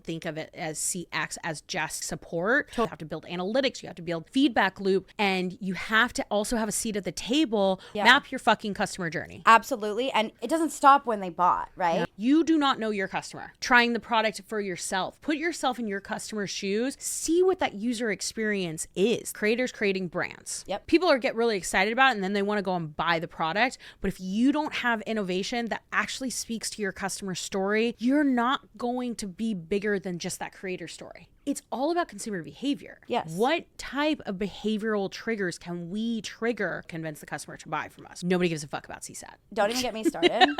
think of it as CX as just support. You have to build analytics, you have to build feedback loop, and you have to also have a seat at the table, map your fucking customer journey. Absolutely. And it doesn't stop when they bought, right? Yeah. You do not know your customer. Trying the product for yourself. Put yourself in your customer's shoes. See what that user experience is. Creators creating brands. Yep. People get really excited about it and then they want to go and buy the product. But if you don't have innovation that actually speaks to your customer story, you're not going to be bigger than just that creator story. It's all about consumer behavior. Yes. What type of behavioral triggers can we trigger, convince the customer to buy from us? Nobody gives a fuck about CSAT. Don't even get me started.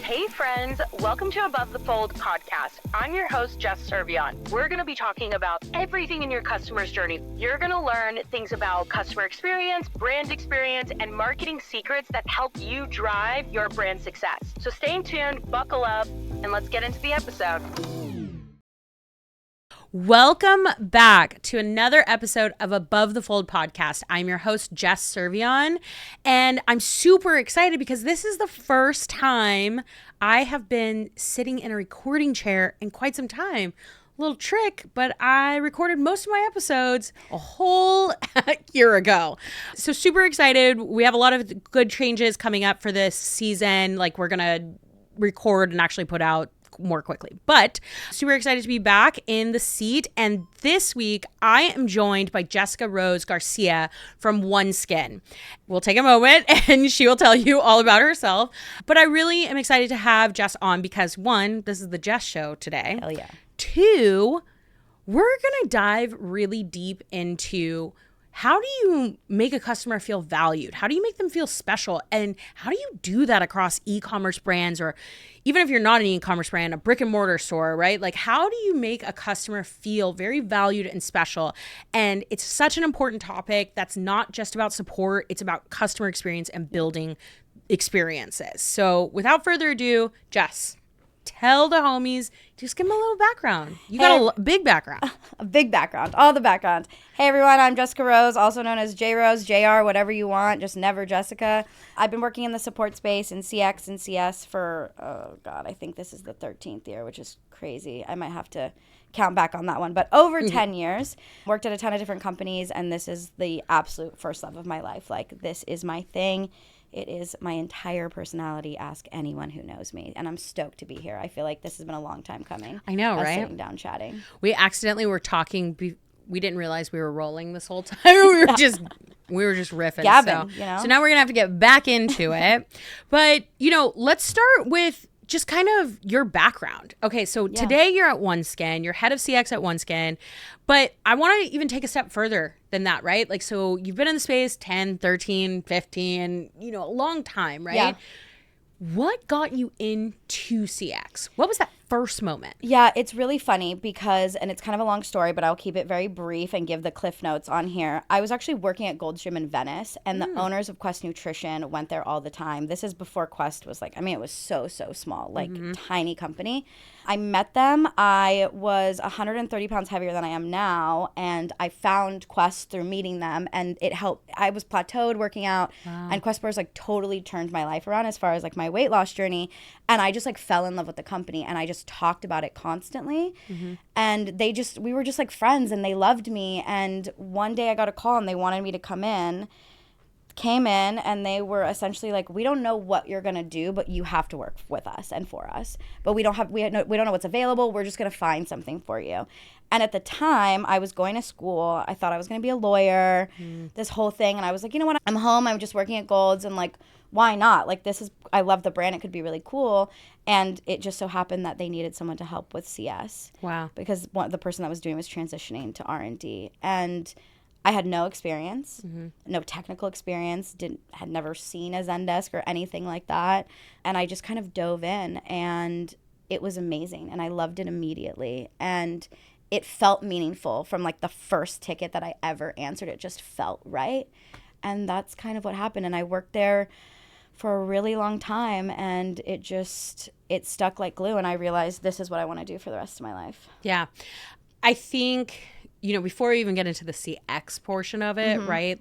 Hey friends, welcome to Above the Fold podcast. I'm your host, Jess Servion. We're going to be talking about everything in your customer's journey. You're going to learn things about customer experience, brand experience, and marketing secrets that help you drive your brand success. So stay tuned, buckle up, and let's get into the episode. Welcome back to another episode of Above the Fold podcast. I'm your host, Jess Servion, and I'm super excited because this is the first time I have been sitting in a recording chair in quite some time. Little trick, but I recorded most of my episodes a whole year ago. So super excited. We have a lot of good changes coming up for this season. Like we're going to record and actually put out more quickly, but super excited to be back in the seat. And this week I am joined by Jessica Rose Garcia from OneSkin. We'll take a moment and she will tell you all about herself, but I really am excited to have Jess on because one, this is the Jess show today. Hell yeah. Two, we're gonna dive really deep into how do you make a customer feel valued? How do you make them feel special? And how do you do that across e-commerce brands, or even if you're not an e-commerce brand, a brick and mortar store, right? Like, how do you make a customer feel very valued and special? And it's such an important topic that's not just about support. It's about customer experience and building experiences. So without further ado, Jess, tell the homies, just give them a little background. You got a big background. A big background, all the background. Hey everyone, I'm Jessica Rose, also known as J Rose, JR, whatever you want, just never Jessica. I've been working in the support space in CX and CS for, I think this is the 13th year, which is crazy. I might have to count back on that one, but over 10 years. Worked at a ton of different companies, and this is the absolute first love of my life. Like, this is my thing. It is my entire personality. Ask anyone who knows me. And I'm stoked to be here. I feel like this has been a long time coming. I know, right? Sitting down chatting. We accidentally were talking. We didn't realize we were rolling this whole time. we were just riffing. Gabbing, so now we're going to have to get back into it. But, let's start with just kind of your background. Okay, so today you're at OneSkin. You're head of CX at OneSkin. But I want to even take a step further than that, right? Like, so you've been in the space 10, 13, 15, a long time, right? Yeah. What got you into CX? What was that first moment? Yeah, it's really funny because, and it's kind of a long story, but I'll keep it very brief and give the cliff notes on here. I was actually working at Gold's Gym in Venice, and the owners of Quest Nutrition went there all the time. This is before Quest was it was so small, tiny company. I met them. I was 130 pounds heavier than I am now, and I found Quest through meeting them, and it helped. I was plateaued working out, and Quest Bars totally turned my life around as far as my weight loss journey, and I just fell in love with the company, and I just talked about it constantly, and we were just friends, and they loved me. And one day I got a call, and they wanted me to came in, and they were essentially we don't know what you're gonna do, but you have to work with us and for us, but we don't know what's available. We're just gonna find something for you. And at the time, I was going to school. I thought I was gonna be a lawyer, this whole thing, and I was like, you know what, I'm home, I'm just working at Gold's, and why not? I love the brand, it could be really cool. And it just so happened that they needed someone to help with CS. Wow. Because the person that was doing was transitioning to R&D, and I had no experience, no technical experience, had never seen a Zendesk or anything like that. And I just kind of dove in, and it was amazing, and I loved it immediately. And it felt meaningful from the first ticket that I ever answered. It just felt right. And that's kind of what happened. And I worked there for a really long time, and it stuck like glue. And I realized this is what I want to do for the rest of my life. Yeah. I think, before we even get into the CX portion of it, right?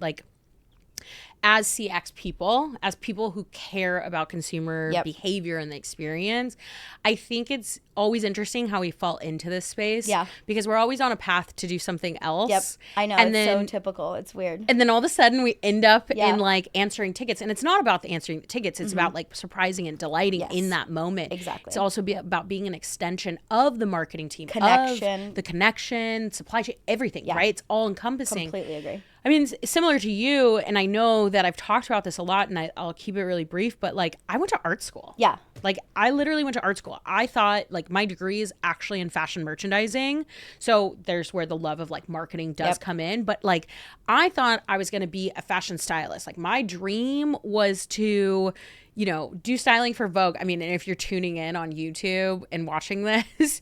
as CX people, as people who care about consumer Yep. behavior and the experience, I think it's always interesting how we fall into this space. Yeah. Because we're always on a path to do something else. Yep. I know. And it's then, so typical. It's weird. and then all of a sudden we end up Yeah. in like answering tickets. And it's not about the answering the tickets. It's about like surprising and delighting Yes. in that moment. Exactly. It's also about being an extension of the marketing team. Connection. Of the connection, supply chain, everything, Yeah. right? It's all encompassing. Completely agree. I mean, similar to you, and I know that I've talked about this a lot, and I'll keep it really brief, but like I went to art school. Yeah. Like I literally went to art school. I thought like my degree is actually in fashion merchandising. So there's where the love of like marketing does Yep. come in. But like I thought I was going to be a fashion stylist. Like my dream was to, you know, do styling for Vogue. I mean, and if you're tuning in on YouTube and watching this,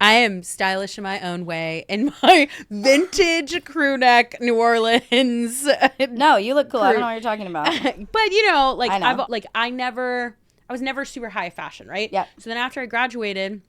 I am stylish in my own way in my vintage crew neck New Orleans. No, you look cool. I don't know what you're talking about. But you know, like I know. I was never super high fashion, right? Yep. So then after I graduated,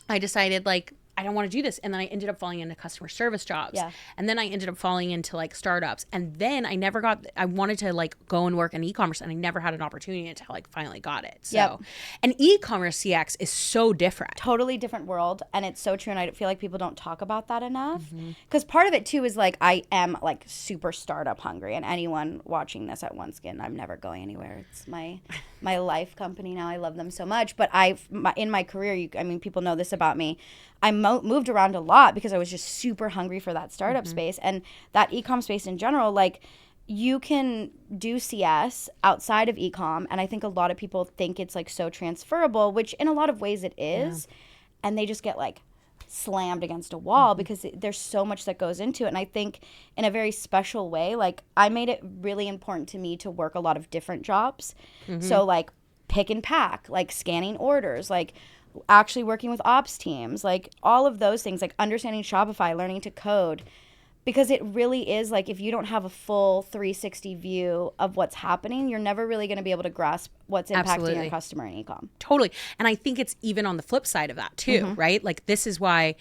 I decided like I don't want to do this. And then I ended up falling into customer service jobs. Yeah. And then I ended up falling into like startups. And then I wanted to like go and work in e-commerce, and I never had an opportunity until like finally got it. So, Yep. and e-commerce CX is so different. Totally different world, and it's so true, and I feel like people don't talk about that enough, Mm-hmm. because part of it too is like I am like super startup hungry, and anyone watching this at OneSkin, I'm never going anywhere. It's my life company now. I love them so much, but in my career, I mean, people know this about me, I moved around a lot because I was just super hungry for that startup space, and that e-com space in general. Like, you can do CS outside of e-com, and I think a lot of people think it's like so transferable, which in a lot of ways it is, and they just get like slammed against a wall because there's so much that goes into it. And I think in a very special way, like I made it really important to me to work a lot of different jobs. So like pick and pack, like scanning orders, like actually working with ops teams, like all of those things, like understanding Shopify, learning to code, because it really is like if you don't have a full 360 view of what's happening, you're never really going to be able to grasp what's impacting Absolutely. your customer in e-com. Totally. And I think it's even on the flip side of that too, right? Like this is why,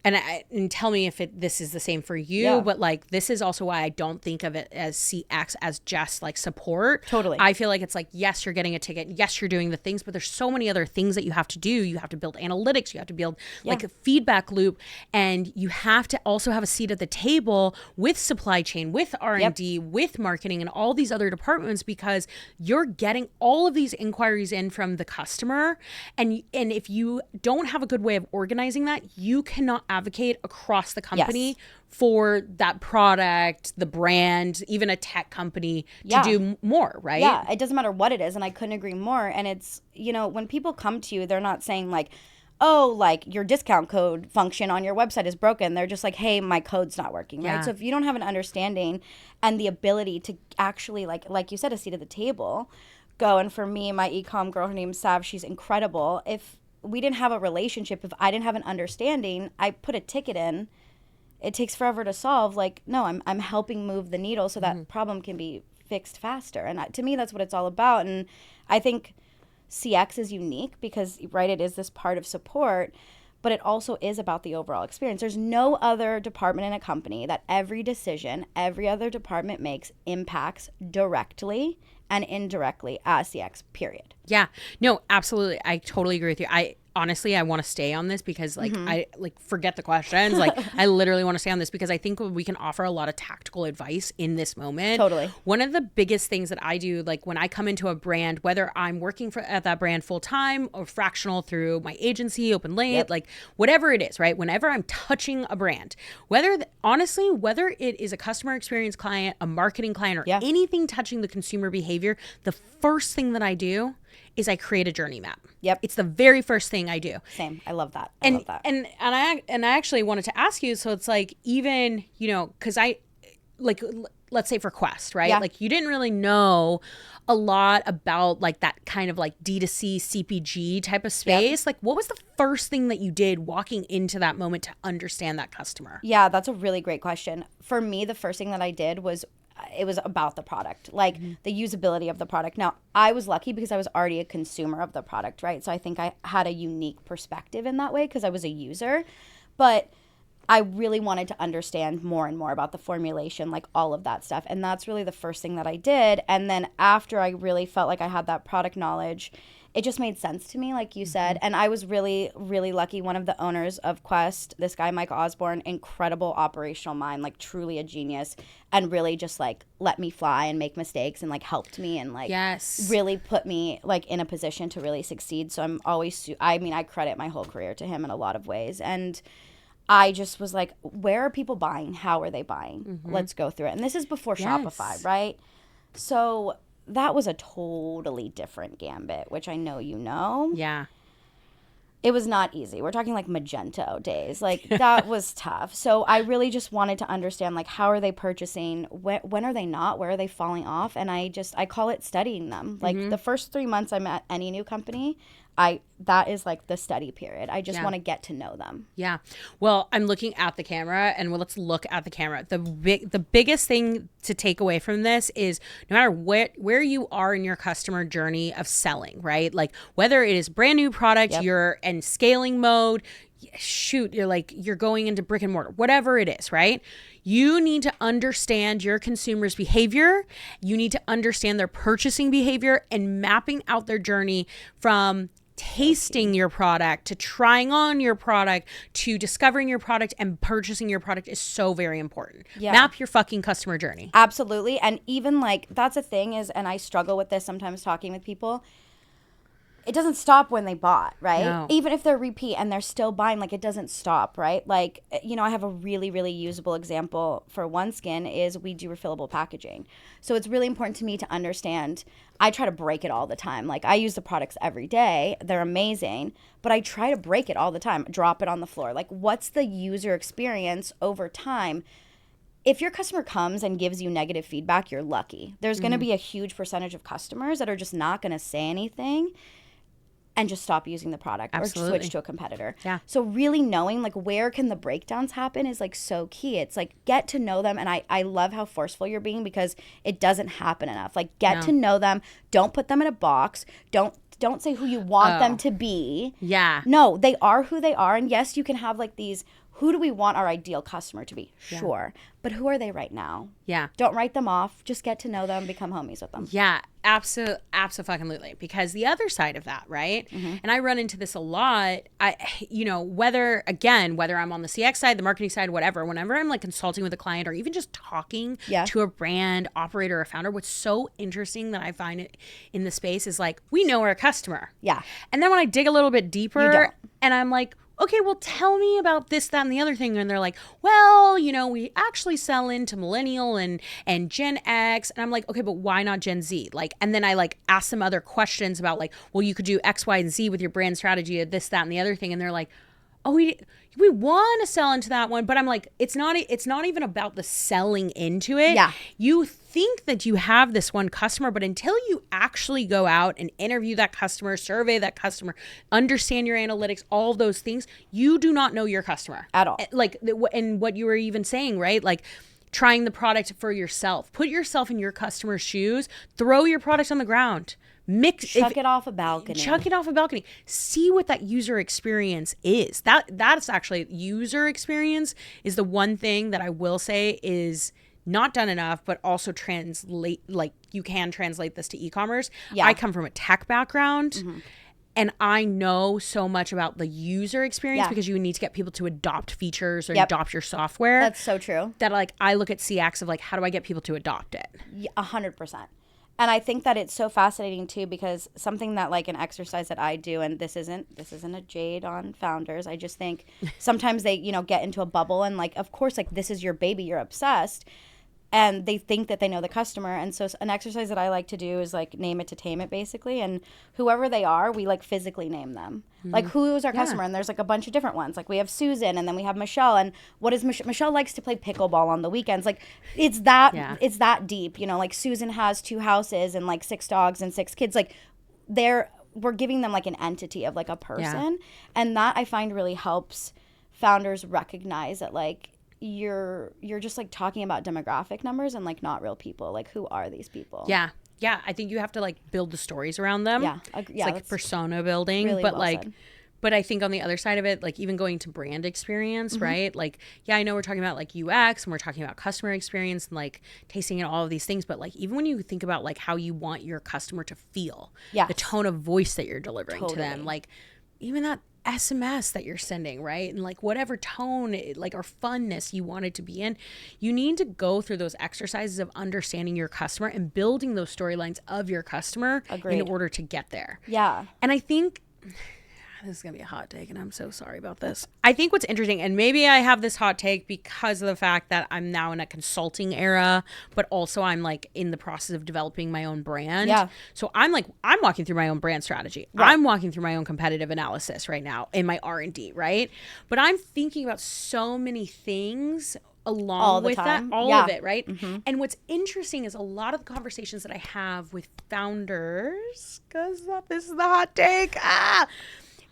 and tell me if this is the same for you, Yeah. but like this is also why I don't think of it as CX as just like support. Totally. I feel like it's like, yes, you're getting a ticket. Yes, you're doing the things, but there's so many other things that you have to do. You have to build analytics. You have to build like a feedback loop, and you have to also have a seat at the table with supply chain, with R&D, with marketing, and all these other departments, because you're getting all of these inquiries in from the customer. And if you don't have a good way of organizing that, you cannot advocate across the company Yes. for that product, the brand, even a tech company to do more, right? Yeah, it doesn't matter what it is, and I couldn't agree more. And it's, you know, when people come to you, they're not saying like, oh, like your discount code function on your website is broken. They're just like, hey, my code's not working, right? Yeah. So if you don't have an understanding and the ability to actually, like you said, a seat at the table, go. And for me, my e-com girl, her name's Sav, she's incredible. If we didn't have a relationship, if I didn't have an understanding, I put a ticket in, it takes forever to solve. Like, no, I'm helping move the needle so that problem can be fixed faster. And to me, that's what it's all about. And I think CX is unique because, right, it is this part of support, but it also is about the overall experience. There's no other department in a company that every decision every other department makes impacts directly and indirectly as CX, period. Yeah. No, absolutely. I totally agree with you. I honestly want to stay on this because like I like forget the questions. Like I literally want to stay on this because I think we can offer a lot of tactical advice in this moment. Totally. One of the biggest things that I do, like when I come into a brand, whether I'm working at that brand full time or fractional through my agency, open late, like whatever it is, right? Whenever I'm touching a brand, honestly, whether it is a customer experience client, a marketing client, or anything touching the consumer behavior, the first thing that I do is I create a journey map. Yep. It's the very first thing I do. Same. I love that. I love that. And I actually wanted to ask you, so it's like, even, you know, because I like, let's say for Quest, right? Yeah. Like you didn't really know a lot about like that kind of like D2C CPG type of space. Like what was the first thing that you did walking into that moment to understand that customer? Yeah, that's a really great question. For me, the first thing that I did was it was about the product, like the usability of the product. Now, I was lucky because I was already a consumer of the product, right? So I think I had a unique perspective in that way because I was a user. But I really wanted to understand more and more about the formulation, like all of that stuff. And that's really the first thing that I did. And then after I really felt like I had that product knowledge, it just made sense to me, like you said. And I was really, really lucky. One of the owners of Quest, this guy, Mike Osborne, incredible operational mind, like truly a genius, and really just like let me fly and make mistakes and like helped me and like really put me like in a position to really succeed. So I'm always, I credit my whole career to him in a lot of ways. And I just was like, where are people buying? How are they buying? Let's go through it. And this is before Shopify, right? So that was a totally different gambit, which I know you know. Yeah. It was not easy. We're talking like Magento days. Like that was tough. So I really just wanted to understand like how are they purchasing? When are they not? Where are they falling off? And I call it studying them. Like the first 3 months I'm at any new company, that is like the study period. I just want to get to know them. Yeah. Well, I'm looking at the camera, and let's look at the camera. The biggest thing to take away from this is no matter where you are in your customer journey of selling, right? Like whether it is brand new product, you're in scaling mode, you're going into brick and mortar, whatever it is, right? You need to understand your consumer's behavior. You need to understand their purchasing behavior and mapping out their journey from tasting your product to trying on your product to discovering your product and purchasing your product is so very important. Map your fucking customer journey. Absolutely. And even like that's a thing is, and I struggle with this sometimes talking with people, it doesn't stop when they bought, right? No. Even if they're repeat and they're still buying, like it doesn't stop, right? Like, you know, I have a really, really usable example for OneSkin is we do refillable packaging. So it's really important to me to understand. I try to break it all the time. Like I use the products every day. They're amazing, but I try to break it all the time, drop it on the floor. Like what's the user experience over time? If your customer comes and gives you negative feedback, you're lucky. There's going to be a huge percentage of customers that are just not going to say anything and just stop using the product or switch to a competitor. Yeah. So really knowing like where can the breakdowns happen is like so key. It's like get to know them. And I love how forceful you're being because it doesn't happen enough. Like get to know them. Don't put them in a box. Don't say who you want them to be. Yeah. No, they are who they are. And yes, you can have like these, who do we want our ideal customer to be? Sure. But who are they right now? Yeah. Don't write them off. Just get to know them, become homies with them. Yeah, absolutely. Because the other side of that, right? And I run into this a lot. Whether I'm on the CX side, the marketing side, whatever, whenever I'm like consulting with a client or even just talking to a brand operator or founder, what's so interesting that I find it in the space is like, we know our customer. Yeah. And then when I dig a little bit deeper and I'm like, okay, well, tell me about this, that, and the other thing. And they're like, well, we actually sell into millennial and Gen X. And I'm like, okay, but why not Gen Z? Like, and then I like ask them other questions about like, well, you could do X, Y, and Z with your brand strategy of this, that, and the other thing. And they're like, oh, we want to sell into that one. But I'm like, it's not even about the selling into it. Yeah. You think that you have this one customer, but until you actually go out and interview that customer, survey that customer, understand your analytics, all of those things, you do not know your customer at all. Like, and what you were even saying, right? Like trying the product for yourself, put yourself in your customer's shoes, throw your product on the ground. Chuck it off a balcony. See what that user experience is. That's actually user experience is the one thing that I will say is not done enough, but also you can translate this to e-commerce. Yeah. I come from a tech background and I know so much about the user experience because you need to get people to adopt features or adopt your software. That's so true. That like I look at CX of like, how do I get people to adopt it? 100%. And I think that it's so fascinating too because something that like an exercise that I do, and this isn't a jade on founders. I just think sometimes they, get into a bubble and like, of course, like this is your baby, you're obsessed. And they think that they know the customer. And so an exercise that I like to do is like name it to tame it basically. And whoever they are, we like physically name them. Like who is our customer? And there's like a bunch of different ones. Like we have Susan and then we have Michelle. And what is Michelle likes to play pickleball on the weekends. Like it's that deep, like Susan has 2 houses and like 6 dogs and 6 kids. Like we're giving them like an entity of like a person. Yeah. And that I find really helps founders recognize that like, you're just like talking about demographic numbers and like not real people. Like who are these people? Yeah. I think you have to like build the stories around them. Yeah. It's like persona building, really but well like said. But I think on the other side of it, like even going to brand experience, right? Like, yeah, I know we're talking about like UX and we're talking about customer experience and like tasting and all of these things. But like, even when you think about like how you want your customer to feel, the tone of voice that you're delivering to them, like even that SMS that you're sending, right? And like whatever tone, like, or funness you want it to be in, you need to go through those exercises of understanding your customer and building those storylines of your customer in order to get there. Yeah. And I think this is going to be a hot take and I'm so sorry about this. I think what's interesting, and maybe I have this hot take because of the fact that I'm now in a consulting era, but also I'm like in the process of developing my own brand. Yeah. So I'm walking through my own brand strategy. Right. I'm walking through my own competitive analysis right now in my R&D, right? But I'm thinking about so many things along with that, all of it, right? And what's interesting is a lot of the conversations that I have with founders, because this is the hot take,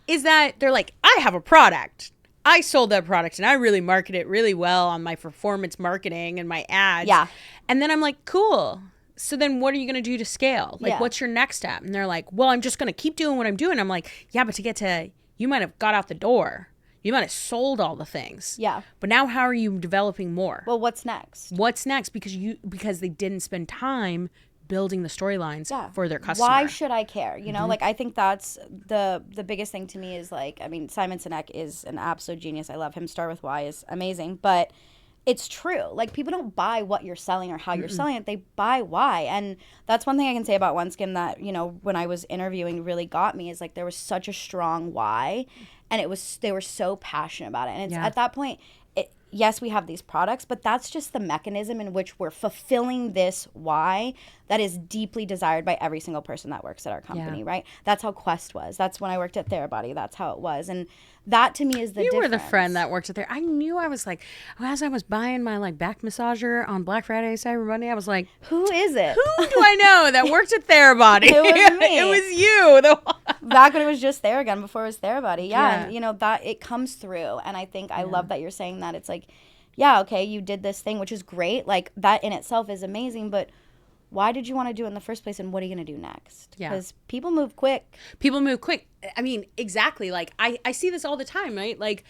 is that they're like, I have a product. I sold that product and I really market it really well on my performance marketing and my ads. Yeah. And then I'm like, cool. So then what are you going to do to scale? Like, what's your next step? And they're like, well, I'm just going to keep doing what I'm doing. I'm like, yeah, but to get to, you might have got out the door. You might have sold all the things. Yeah. But now how are you developing more? Well, what's next? What's next? Because they didn't spend time building the storylines for their customer. Why should I care? You know, like I think that's the biggest thing to me is like, I mean, Simon Sinek is an absolute genius. I love him. Start with Why is amazing. But it's true. Like people don't buy what you're selling or how you're selling it. They buy why. And that's one thing I can say about OneSkin that, you know, when I was interviewing really got me is like there was such a strong why. And they were so passionate about it. And it's at that point, yes, we have these products, but that's just the mechanism in which we're fulfilling this why that is deeply desired by every single person that works at our company, right? That's how Quest was. That's when I worked at Therabody. That's how it was. And that to me is the difference. You were the friend that worked at there. I knew I was like, as I was buying my like back massager on Black Friday, Cyber Monday, I was like, who is it? Who do I know that worked at Therabody? It was me. It was you. Back when it was just Theragun, before it was Therabody. Yeah. And, you know, that it comes through. And I think I love that you're saying that. It's like, yeah, okay, you did this thing, which is great. Like that in itself is amazing. But why did you want to do it in the first place? And what are you going to do next? Yeah. Because people move quick. People move quick. I mean, exactly. Like I see this all the time, right? Like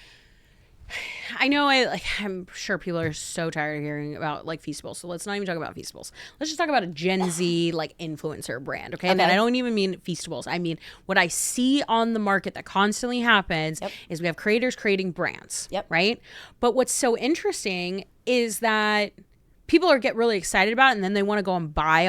I know I'm sure people are so tired of hearing about like Feastables. So let's not even talk about Feastables. Let's just talk about a Gen Z like influencer brand. Okay. And I don't even mean Feastables. I mean, what I see on the market that constantly happens is we have creators creating brands. Right. But what's so interesting is that people get really excited about it and then they want to go and buy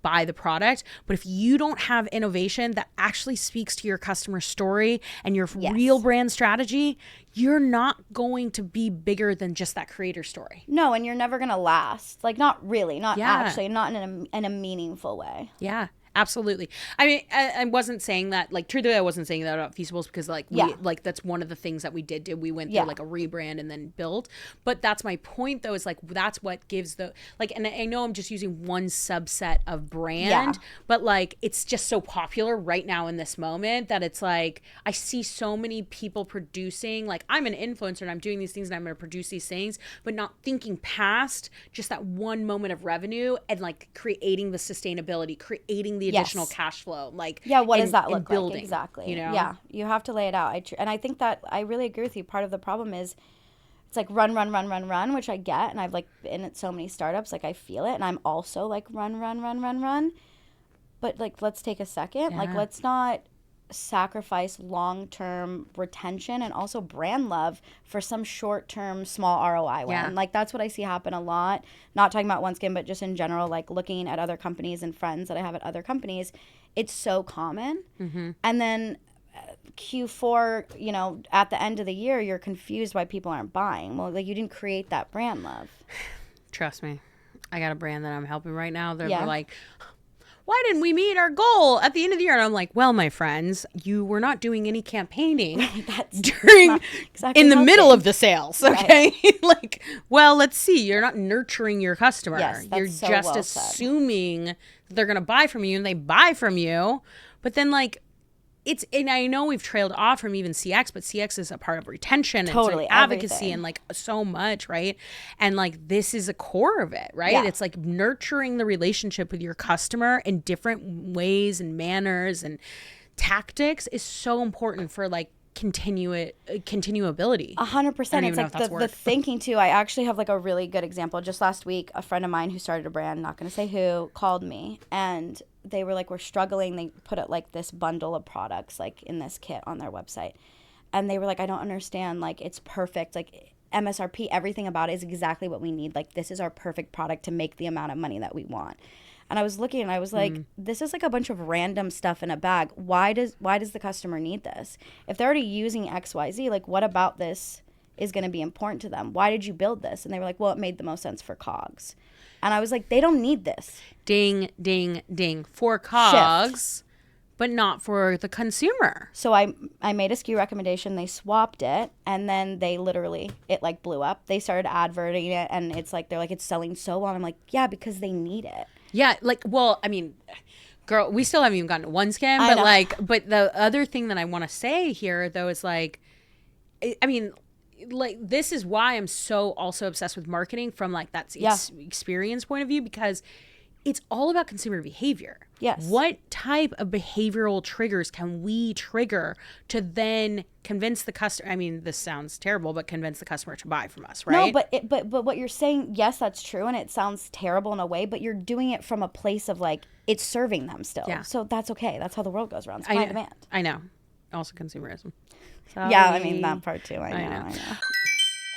buy the product. But if you don't have innovation that actually speaks to your customer story and your real brand strategy, you're not going to be bigger than just that creator story. No, and you're never going to last. Like not really, not actually, not in a meaningful way. Yeah. Absolutely. I mean, I wasn't saying that, like, truthfully, I wasn't saying that about Feastables because, like, that's one of the things that we did. We went through, like, a rebrand and then build. But that's my point, though, is, like, that's what gives the, like, and I know I'm just using one subset of brand, but, like, it's just so popular right now in this moment that it's, like, I see so many people producing, like, I'm an influencer and I'm doing these things and I'm going to produce these things, but not thinking past just that one moment of revenue and, like, creating the sustainability, creating the additional cash flow, like what does that look like exactly? You know, you have to lay it out. And I think that I really agree with you. Part of the problem is it's like run, which I get, and I've like been at so many startups, like I feel it, and I'm also like run, but like let's take a second, like let's not sacrifice long-term retention and also brand love for some short-term small ROI win. Like that's what I see happen a lot. Not talking about OneSkin, but just in general, like looking at other companies and friends that I have at other companies, it's so common. And then Q4, you know, at the end of the year, you're confused why people aren't buying. Well, like you didn't create that brand love. Trust me. I got a brand that I'm helping right now. They're like, why didn't we meet our goal at the end of the year? And I'm like, well, my friends, you were not doing any campaigning during in the middle of the sales. Okay. Like, well, let's see. You're not nurturing your customer. You're so just assuming that they're going to buy from you and they buy from you. But then like, and I know we've trailed off from even CX, but CX is a part of retention and like advocacy and like so much, right? And like this is a core of it, right? It's like nurturing the relationship with your customer in different ways and manners and tactics is so important for like continuability. 100%. It's like the thinking too. I actually have like a really good example. Just last week, a friend of mine who started a brand, not going to say who, called me, and they were like, we're struggling. They put it like this bundle of products like in this kit on their website. And they were like, I don't understand. Like, it's perfect. Like, MSRP, everything about it is exactly what we need. Like, this is our perfect product to make the amount of money that we want. And I was looking and I was like, this is like a bunch of random stuff in a bag. Why does the customer need this? If they're already using XYZ, like, what about this is going to be important to them? Why did you build this? And they were like, well, it made the most sense for COGS. And I was like, they don't need this. Ding, ding, ding. For COGS. Shift. But not for the consumer. So I made a SKU recommendation. They swapped it, and then they literally, it like blew up. They started adverting it, and it's like, they're like, it's selling so well. I'm like, yeah, because they need it. Yeah, like, well, I mean, girl, we still haven't even gotten to OneSkin, but the other thing that I want to say here, though, is like, I mean, like, this is why I'm so also obsessed with marketing from like that experience point of view, because it's all about consumer behavior. Yes. What type of behavioral triggers can we trigger to then convince the customer? I mean, this sounds terrible, but convince the customer to buy from us, right? No, but what you're saying, yes, that's true, and it sounds terrible in a way, but you're doing it from a place of like, it's serving them still. Yeah. So that's okay. That's how the world goes around. Supply and demand. I know. Also consumerism. Sorry. Yeah, I mean, that part too. I know.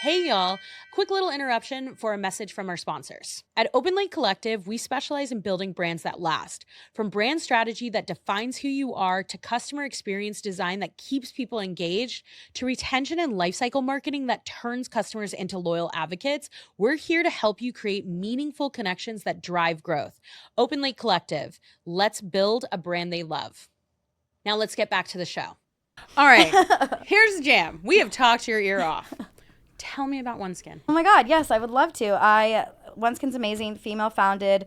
Hey, y'all. Quick little interruption for a message from our sponsors. At Open Lake Collective, we specialize in building brands that last. From brand strategy that defines who you are, to customer experience design that keeps people engaged, to retention and lifecycle marketing that turns customers into loyal advocates, we're here to help you create meaningful connections that drive growth. Open Lake Collective. Let's build a brand they love. Now let's get back to the show. All right. Here's the jam. We have talked your ear off. Tell me about OneSkin. Oh my God, yes, I would love to. OneSkin's amazing, female founded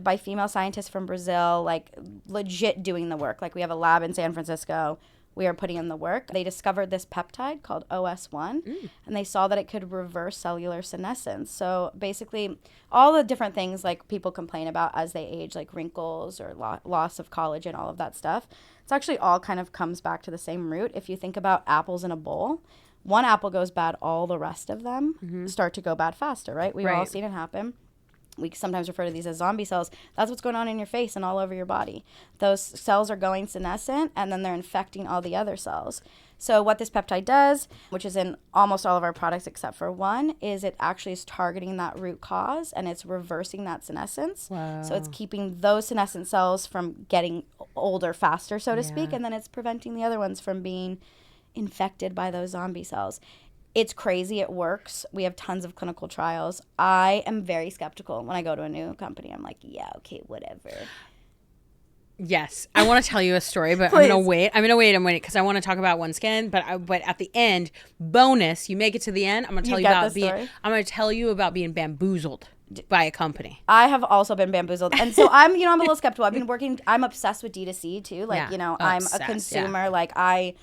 by female scientists from Brazil, like legit doing the work. Like, we have a lab in San Francisco. We are putting in the work. They discovered this peptide called OS1, and they saw that it could reverse cellular senescence. So basically, all the different things like people complain about as they age, like wrinkles or loss of collagen, all of that stuff, it's actually all kind of comes back to the same root. If you think about apples in a bowl, one apple goes bad, all the rest of them start to go bad faster, right? We've all seen it happen. We sometimes refer to these as zombie cells. That's what's going on in your face and all over your body. Those cells are going senescent, and then they're infecting all the other cells. So what this peptide does, which is in almost all of our products except for one, is it actually is targeting that root cause, and it's reversing that senescence. Wow. So it's keeping those senescent cells from getting older faster, so to speak, and then it's preventing the other ones from being infected by those zombie cells. It's crazy. It works. We have tons of clinical trials. I am very skeptical when I go to a new company. I'm like, yeah, okay, whatever. Yes. I want to tell you a story, but I'm going to wait because I want to talk about OneSkin, but at the end, bonus, you make it to the end, I'm going to tell you about being bamboozled by a company. I have also been bamboozled. And so I'm a little skeptical. I'm obsessed with D2C too. Like, I'm a consumer. Yeah. Like, I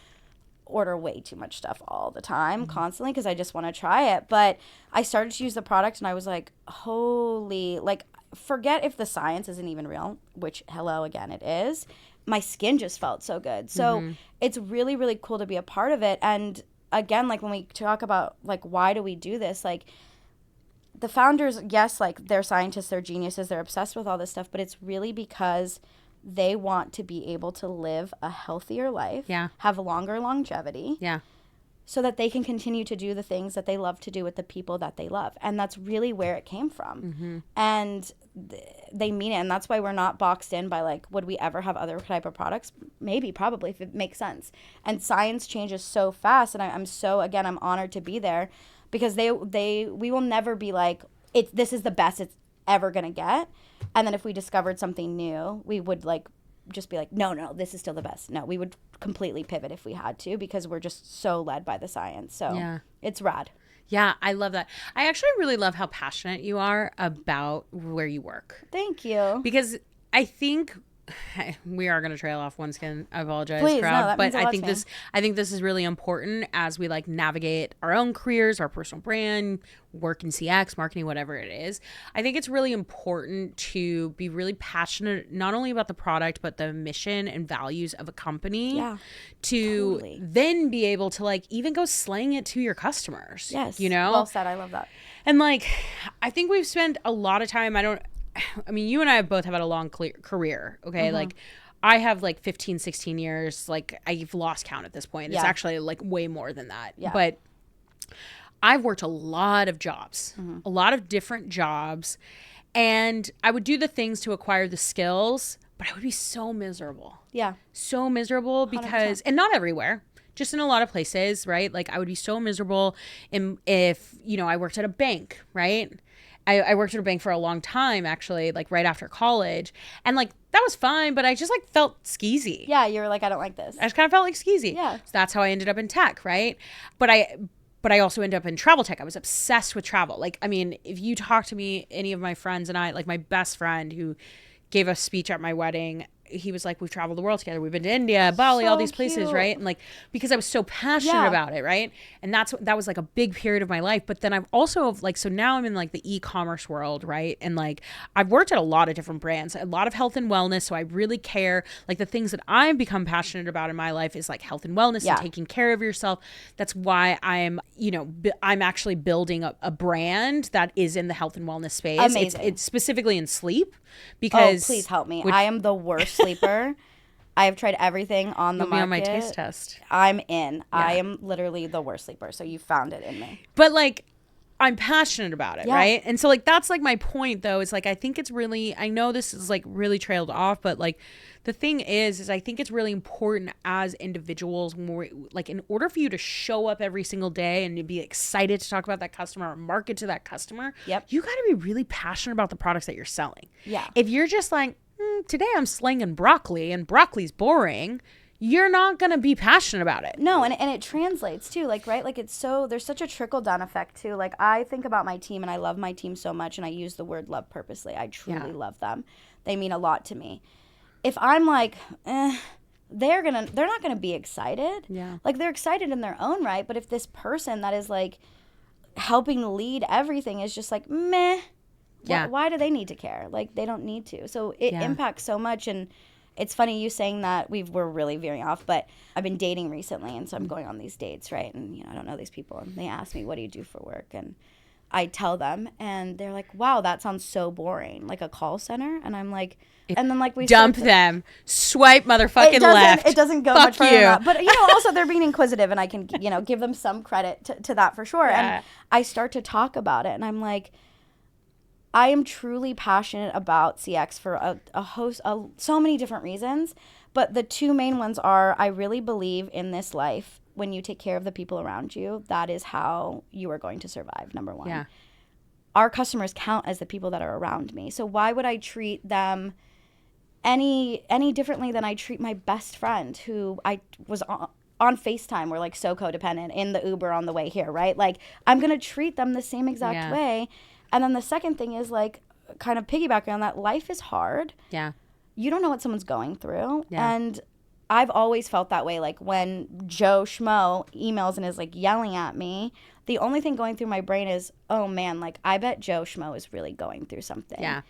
order way too much stuff all the time, constantly, because I just want to try it. But I started to use the product and I was like, holy, like, forget if the science isn't even real, which, hello, again, it is. My skin just felt so good. So it's really, really cool to be a part of it. And again, like, when we talk about, like, why do we do this? Like, the founders, yes, like, they're scientists, they're geniuses, they're obsessed with all this stuff, but it's really because they want to be able to live a healthier life, have longer longevity, so that they can continue to do the things that they love to do with the people that they love. And that's really where it came from. And they mean it. And that's why we're not boxed in by, like, would we ever have other type of products? Maybe, probably, if it makes sense. And science changes so fast. And I'm honored to be there, because we will never be like, this is the best it's ever going to get. And then if we discovered something new, we would, like, just be like, no, this is still the best. No, we would completely pivot if we had to, because we're just so led by the science. So it's rad. Yeah, I love that. I actually really love how passionate you are about where you work. Thank you. Because I think we are going to trail off OneSkin. I apologize, Please, crowd. no, that But means a I lot think to me. I think this is really important as we like navigate our own careers, our personal brand, work in CX, marketing, whatever it is. I think it's really important to be really passionate, not only about the product, but the mission and values of a company. Yeah, to totally. then be able to like even go slang it to your customers. Yes. You know? Well said. I love that. And like, I think we've spent a lot of time. I mean, you and I both have had a long career. Okay. Mm-hmm. Like, I have like 15, 16 years. Like, I've lost count at this point. It's Yeah. actually like way more than that. Yeah. But I've worked a lot of jobs, a lot of different jobs. And I would do the things to acquire the skills, but I would be so miserable. Yeah. So miserable because, and not everywhere, just in a lot of places, right? Like I would be so miserable if, you know, I worked at a bank, right? I worked at a bank for a long time, actually, like right after college. And like, that was fine, but I just like felt skeezy. Yeah. You were like, I don't like this. I just kind of felt like skeezy. Yeah. So that's how I ended up in tech, right? But I also ended up in travel tech. I was obsessed with travel. Like, I mean, if you talk to me, any of my friends and I, like my best friend who gave a speech at my wedding, he was like, we've traveled the world together. We've been to India, Bali, all So these places, cute. right? And like, because I was so passionate Yeah. about it, right? And that was like a big period of my life. But then I've also like, so now I'm in like the e-commerce world, right? And like, I've worked at a lot of different brands, a lot of health and wellness. So I really care, like the things that I've become passionate about in my life is like health and wellness Yeah. and taking care of yourself. That's why I'm, you know, I'm actually building a brand that is in the health and wellness space. Amazing. It's specifically in sleep because. Oh, please help me. I am the worst sleeper. I have tried everything on the Put me market. on my taste test. I'm in. I am literally the worst sleeper. So you found it in me. But like, I'm passionate about it, Yeah. right? And so like, that's like my point though, is like, I think it's really, I know this is like really trailed off, but like the thing is I think it's really important as individuals, more like in order for you to show up every single day and to be excited to talk about that customer or market to that customer, Yep. you got to be really passionate about the products that you're selling. Yeah. If you're just like, today I'm slinging broccoli and broccoli's boring, you're not going to be passionate about it. No, and it translates too, like, right? Like there's such a trickle down effect too. Like I think about my team and I love my team so much and I use the word love purposely. I truly love them. They mean a lot to me. If I'm like, they're not gonna be excited. Yeah. Like they're excited in their own right, but if this person that is like helping lead everything is just like, meh, Yeah. why do they need to care? Like they don't need to. So it impacts so much. And it's funny you saying that. We're really veering off, but I've been dating recently, and so I'm going on these dates, right? And you know, I don't know these people, and they ask me, "What do you do for work?" And I tell them, and they're like, "Wow, that sounds so boring, like a call center." And I'm like, and then like we Dump start to- them, swipe motherfucking left. It doesn't go Fuck much further you. than that. But, you know, also they're being inquisitive, and I can, you know, give them some credit to that for sure. Yeah. And I start to talk about it, and I'm like, I am truly passionate about CX for so many different reasons. But the two main ones are I really believe in this life, when you take care of the people around you, that is how you are going to survive, number one. Yeah. Our customers count as the people that are around me. So why would I treat them any differently than I treat my best friend who I was on FaceTime? We're like so codependent in the Uber on the way here, right? Like I'm going to treat them the same exact way. And then the second thing is like kind of piggybacking on that, life is hard. Yeah. You don't know what someone's going through. Yeah. And I've always felt that way. Like when Joe Schmo emails and is like yelling at me, the only thing going through my brain is, oh man, like I bet Joe Schmo is really going through something. Yeah.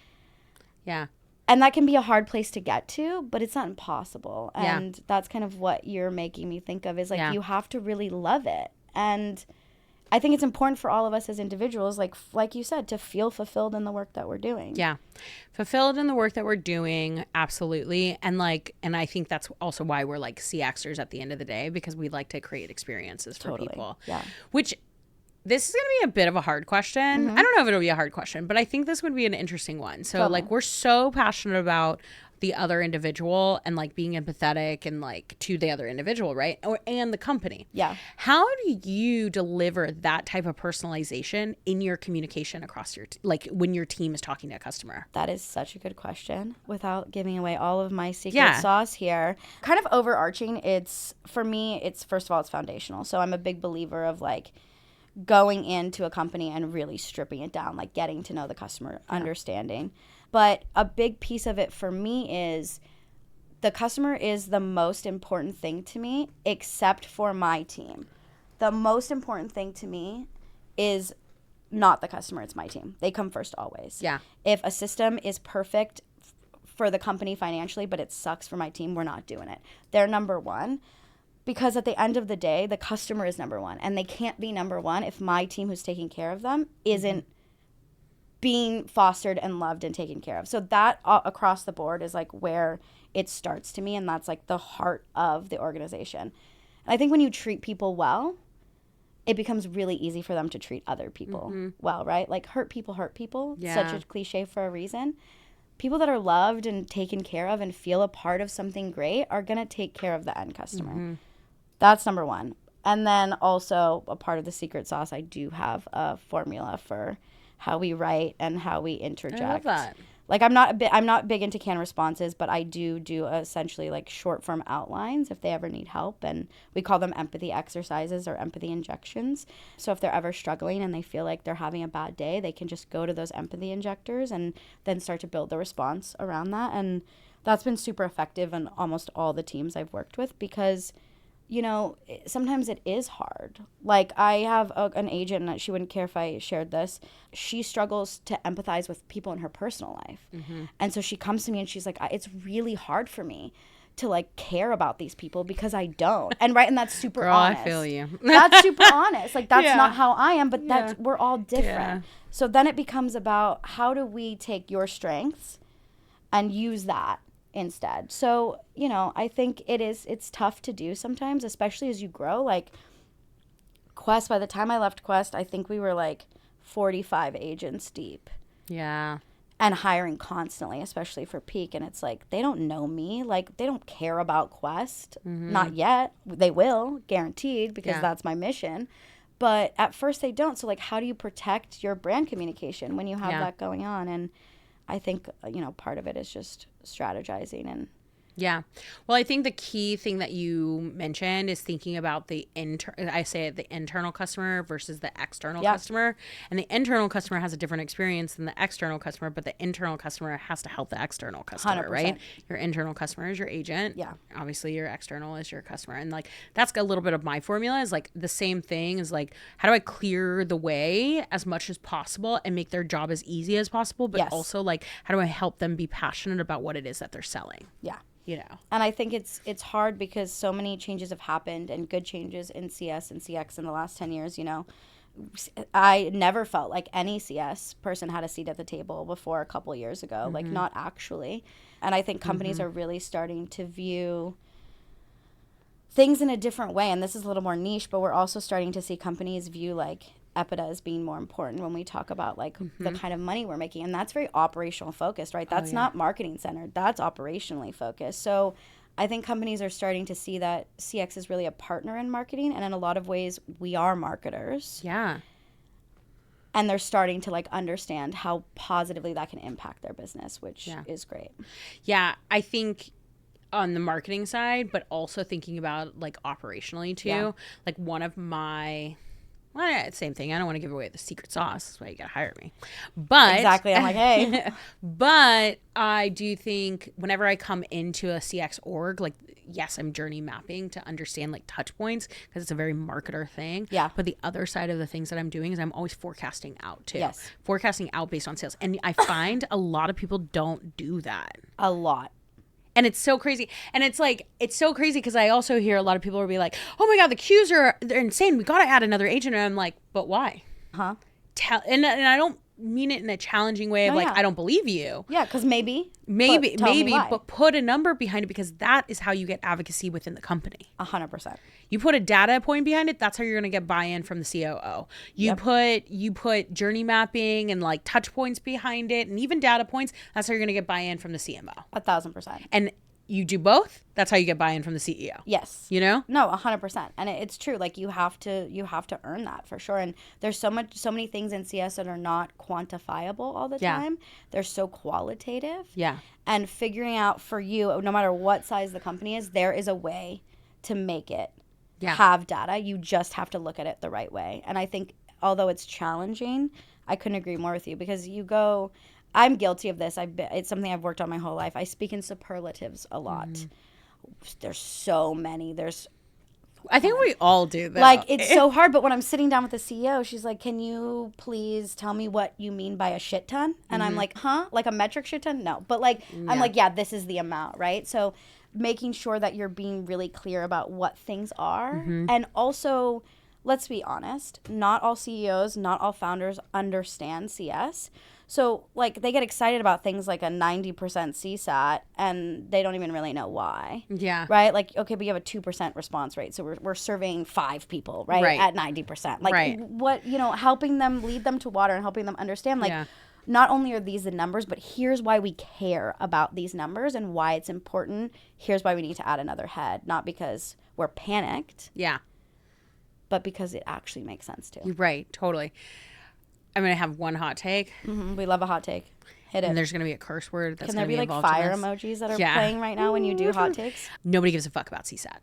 Yeah. And that can be a hard place to get to, but it's not impossible. Yeah. And that's kind of what you're making me think of is like you have to really love it. And I think it's important for all of us as individuals, like you said, to feel fulfilled in the work that we're doing. Yeah. Fulfilled in the work that we're doing. Absolutely. And I think that's also why we're like CXers at the end of the day, because we like to create experiences for people. Yeah. Which this is going to be a bit of a hard question. I don't know if it'll be a hard question, but I think this would be an interesting one. So like we're so passionate about the other individual and like being empathetic and like to the other individual, right? And the company. Yeah. How do you deliver that type of personalization in your communication across your like when your team is talking to a customer? That is such a good question. Without giving away all of my secret sauce here, kind of overarching, it's for me, it's first of all, it's foundational. So I'm a big believer of like going into a company and really stripping it down, like getting to know the customer, understanding. But a big piece of it for me is the customer is the most important thing to me, except for my team. The most important thing to me is not the customer, it's my team. They come first always. Yeah. If a system is perfect for the company financially, but it sucks for my team, we're not doing it. They're number one. Because at the end of the day, the customer is number one. And they can't be number one if my team who's taking care of them isn't being fostered and loved and taken care of. So that across the board is like where it starts to me. And that's like the heart of the organization. And I think when you treat people well, it becomes really easy for them to treat other people well, right? Like hurt people. Yeah. Such a cliche for a reason. People that are loved and taken care of and feel a part of something great are going to take care of the end customer. That's number one. And then also a part of the secret sauce, I do have a formula for how we write and how we interject. I love that. Like I'm not big into canned responses, but I do essentially like short form outlines if they ever need help, and we call them empathy exercises or empathy injections. So if they're ever struggling and they feel like they're having a bad day, they can just go to those empathy injectors and then start to build the response around that. And that's been super effective in almost all the teams I've worked with because, you know, sometimes it is hard. Like I have an agent, and she wouldn't care if I shared this. She struggles to empathize with people in her personal life. And so she comes to me and she's like, it's really hard for me to like care about these people because I don't. And that's super Girl, honest. I feel you. That's super honest. Like that's Yeah. not how I am, but that's we're all different. Yeah. So then it becomes about how do we take your strengths and use that instead. So, you know, I think it's tough to do sometimes, especially as you grow. Like Quest, by the time I left Quest, I think we were like 45 agents deep. Yeah. And hiring constantly, especially for peak. And it's like, they don't know me. Like, they don't care about Quest. Not yet. They will, guaranteed, because that's my mission. But at first they don't. So, like, how do you protect your brand communication when you have that going on? And I think, you know, part of it is just strategizing and Yeah. Well, I think the key thing that you mentioned is thinking about the internal customer versus the external customer. And the internal customer has a different experience than the external customer, but the internal customer has to help the external customer, 100%. right? Your internal customer is your agent. Yeah. Obviously, your external is your customer. And like, that's a little bit of my formula is like the same thing is like, how do I clear the way as much as possible and make their job as easy as possible? But also like, how do I help them be passionate about what it is that they're selling? Yeah. You know, and I think it's hard because so many changes have happened and good changes in CS and CX in the last 10 years. You know, I never felt like any CS person had a seat at the table before a couple years ago, like not actually. And I think companies are really starting to view things in a different way. And this is a little more niche, but we're also starting to see companies view like EBITDA as being more important when we talk about like the kind of money we're making. And that's very operational focused, right? That's not marketing centered. That's operationally focused. So I think companies are starting to see that CX is really a partner in marketing. And in a lot of ways, we are marketers. Yeah. And they're starting to like understand how positively that can impact their business, which is great. Yeah. I think on the marketing side, but also thinking about like operationally too. Yeah. Like one of my... Well, yeah, same thing. I don't want to give away the secret sauce. That's why you got to hire me. But exactly. I'm like, hey. But I do think whenever I come into a CX org, like, yes, I'm journey mapping to understand like touch points because it's a very marketer thing. Yeah. But the other side of the things that I'm doing is I'm always forecasting out too. Yes. Forecasting out based on sales. And I find a lot of people don't do that. A lot. And it's so crazy. And it's like, it's so crazy because I also hear a lot of people will be like, oh my God, the queues they're insane. We got to add another agent. And I'm like, but why? Huh? And I don't mean it in a challenging way of I don't believe you. Yeah, because maybe, but put a number behind it because that is how you get advocacy within the company. 100%. You put a data point behind it, that's how you're going to get buy-in from the COO. You put journey mapping and like touch points behind it and even data points, that's how you're going to get buy-in from the CMO. 1,000%. And you do both, that's how you get buy-in from the CEO. Yes. You know? No, 100%. And it's true. Like you have to earn that for sure. And there's so many things in CS that are not quantifiable all the time. They're so qualitative. Yeah. And figuring out for you, no matter what size the company is, there is a way to make it have data. You just have to look at it the right way. And I think although it's challenging, I couldn't agree more with you because you go I'm guilty of this. It's something I've worked on my whole life. I speak in superlatives a lot. There's so many. I think we all do that. Like, it's so hard, but when I'm sitting down with the CEO, she's like, can you please tell me what you mean by a shit ton? And I'm like, huh? Like a metric shit ton? No. But like, I'm like, yeah, this is the amount, right? So making sure that you're being really clear about what things are. And also, let's be honest, not all CEOs, not all founders understand CS. So, like, they get excited about things like a 90% CSAT, and they don't even really know why. Yeah. Right? Like, okay, but you have a 2% response rate, so we're surveying 5 people, right? At 90%. Like, what, helping them, lead them to water and helping them understand, like, not only are these the numbers, but here's why we care about these numbers and why it's important. Here's why we need to add another head. Not because we're panicked. Yeah. But because it actually makes sense, too. You're right. Totally. I'm going to have one hot take. We love a hot take. Hit it. And there's going to be a curse word that's Can going to there be be like involved fire in this. emojis that are playing right now when you do hot takes? Nobody gives a fuck about CSAT.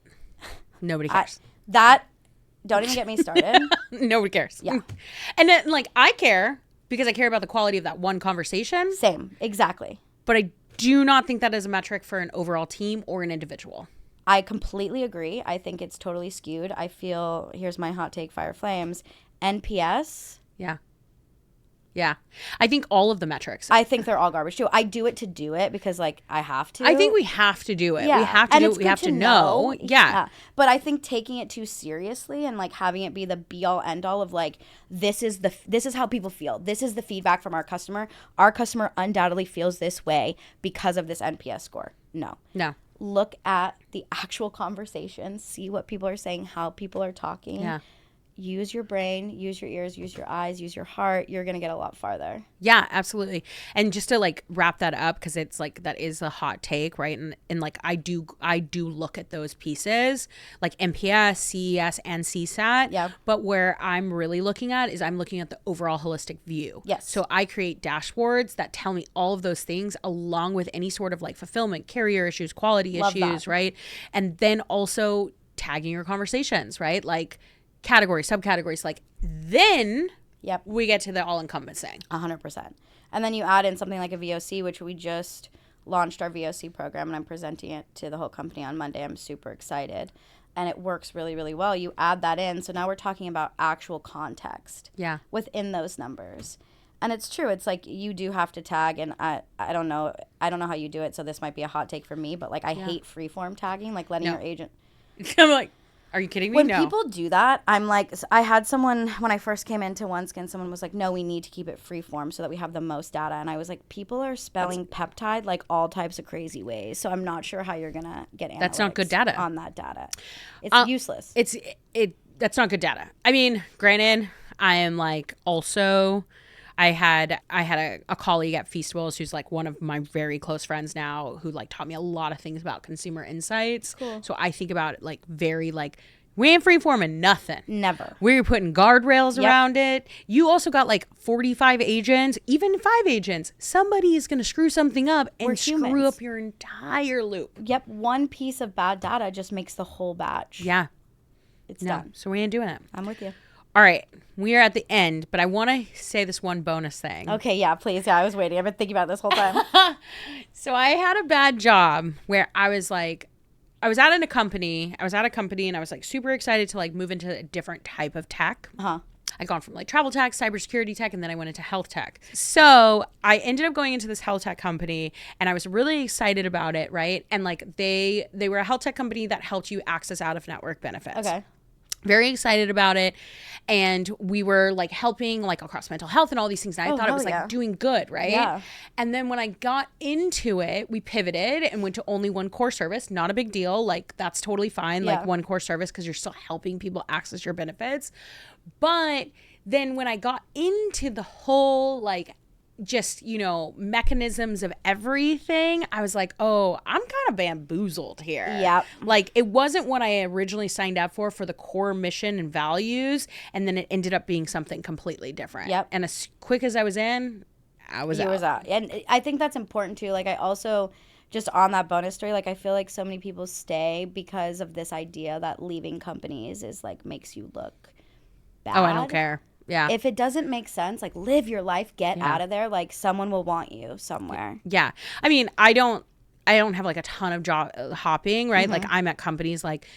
Nobody cares. Don't even get me started. Nobody cares. Yeah. And then, like, I care because I care about the quality of that one conversation. Same. Exactly. But I do not think that is a metric for an overall team or an individual. I completely agree. I think it's totally skewed. I feel, here's my hot take, fire flames, NPS. Yeah. Yeah. I think all of the metrics. I think they're all garbage too. I do it to do it because, like, I have to. I think we have to do it. Yeah. We have to and do it's it. We good have to know. Yeah. But I think taking it too seriously and, like, having it be the be all end all of, like, this is how people feel. This is the feedback from our customer. Our customer undoubtedly feels this way because of this NPS score. No. Look at the actual conversation, see what people are saying, how people are talking. Yeah. Use your brain, use your ears, use your eyes, use your heart. You're going to get a lot farther. Yeah, absolutely. And just to, like, wrap that up, because it's like that is a hot take, right? And like I do look at those pieces like NPS, CES, and CSAT. Yeah. But where I'm really looking at is I'm looking at the overall holistic view. Yes. So I create dashboards that tell me all of those things along with any sort of like fulfillment, carrier issues, quality Love issues, that. right? And then also tagging your conversations, right? Like categories, subcategories, like then we get to the all-encompassing. 100%. And then you add in something like a VOC, which we just launched our VOC program, and I'm presenting it to the whole company on Monday. I'm super excited. And it works really, really well. You add that in. So now we're talking about actual context within those numbers. And it's true. It's like you do have to tag, and I don't know how you do it, so this might be a hot take for me, but like I hate freeform tagging, like letting your agent. I'm like, are you kidding me? When people do that, I'm like, I had someone, when I first came into OneSkin, someone was like, no, we need to keep it free form so that we have the most data. And I was like, people are spelling peptide like all types of crazy ways. So I'm not sure how you're going to get analytics That's not good data. on that data. It's useless. That's not good data. I mean, granted, I am like also... I had a colleague at Feastables who's like one of my very close friends now who like taught me a lot of things about consumer insights. Cool. So I think about it like very like we ain't freeforming nothing. Never. We're putting guardrails around it. You also got like 45 agents, even 5 agents. Somebody is going to screw something up and screw up your entire loop. Yep. One piece of bad data just makes the whole batch. Yeah. It's done. So we ain't doing it. I'm with you. All right, we are at the end, but I want to say this one bonus thing. Okay, yeah, please. Yeah, I was waiting. I've been thinking about this whole time. So I had a bad job where I was like, I was at a company and I was like super excited to like move into a different type of tech. I'd gone from like travel tech, cybersecurity tech, and then I went into health tech. So I ended up going into this health tech company and I was really excited about it, right? And like they were a health tech company that helped you access out of network benefits. Okay. Very excited about it. And we were like helping like across mental health and all these things. And I thought it was like doing good, right? Yeah. And then when I got into it, we pivoted and went to only one core service. Not a big deal. Like that's totally fine. Like one core service because you're still helping people access your benefits. But then when I got into the whole like just, you know, mechanisms of everything, I was like, oh, I'm kind of bamboozled here. Yep. Like it wasn't what I originally signed up for the core mission and values. And then it ended up being something completely different. Yep. And as quick as I was in, I was out. And I think that's important too. Like I also, just on that bonus story, like I feel like so many people stay because of this idea that leaving companies is like makes you look bad. Oh, I don't care. Yeah. If it doesn't make sense, like live your life, get out of there. Like someone will want you somewhere. Yeah. I mean, I don't have like a ton of job hopping, right? Like I'm at companies like,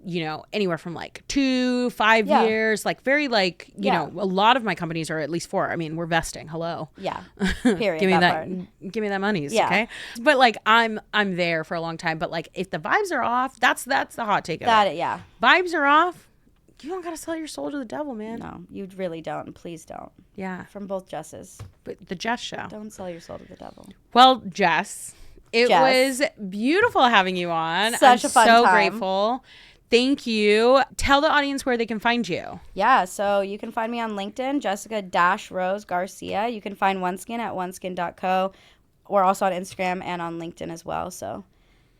you know, anywhere from like 2-5 years, like very like, you know, a lot of my companies are at least 4. I mean, we're vesting. Hello. Yeah. Period. Give me that monies. Yeah. Okay. But like I'm there for a long time. But like if the vibes are off, that's the hot take of it. Yeah. Vibes are off. You don't gotta sell your soul to the devil, man. No, you really don't. Please don't. Yeah. From both Jesses. But the Jess show. Don't sell your soul to the devil. Well, Jess, it was beautiful having you on. Such a fun so time. Grateful. Thank you. Tell the audience where they can find you. Yeah, so you can find me on LinkedIn, Jessica-Rose Garcia. You can find OneSkin at oneskin.co. We're also on Instagram and on LinkedIn as well, so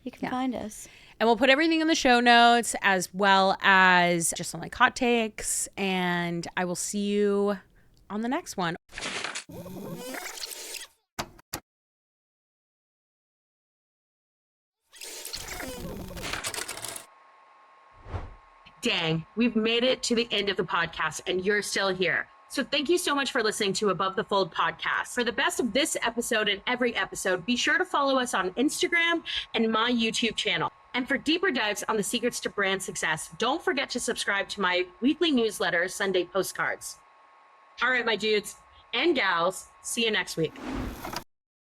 you can find us. And we'll put everything in the show notes as well as just some like hot takes. And I will see you on the next one. Dang, we've made it to the end of the podcast and you're still here. So thank you so much for listening to Above the Fold podcast. For the best of this episode and every episode, be sure to follow us on Instagram and my YouTube channel. And for deeper dives on the secrets to brand success, don't forget to subscribe to my weekly newsletter, Sunday Postcards. All right, my dudes and gals, see you next week.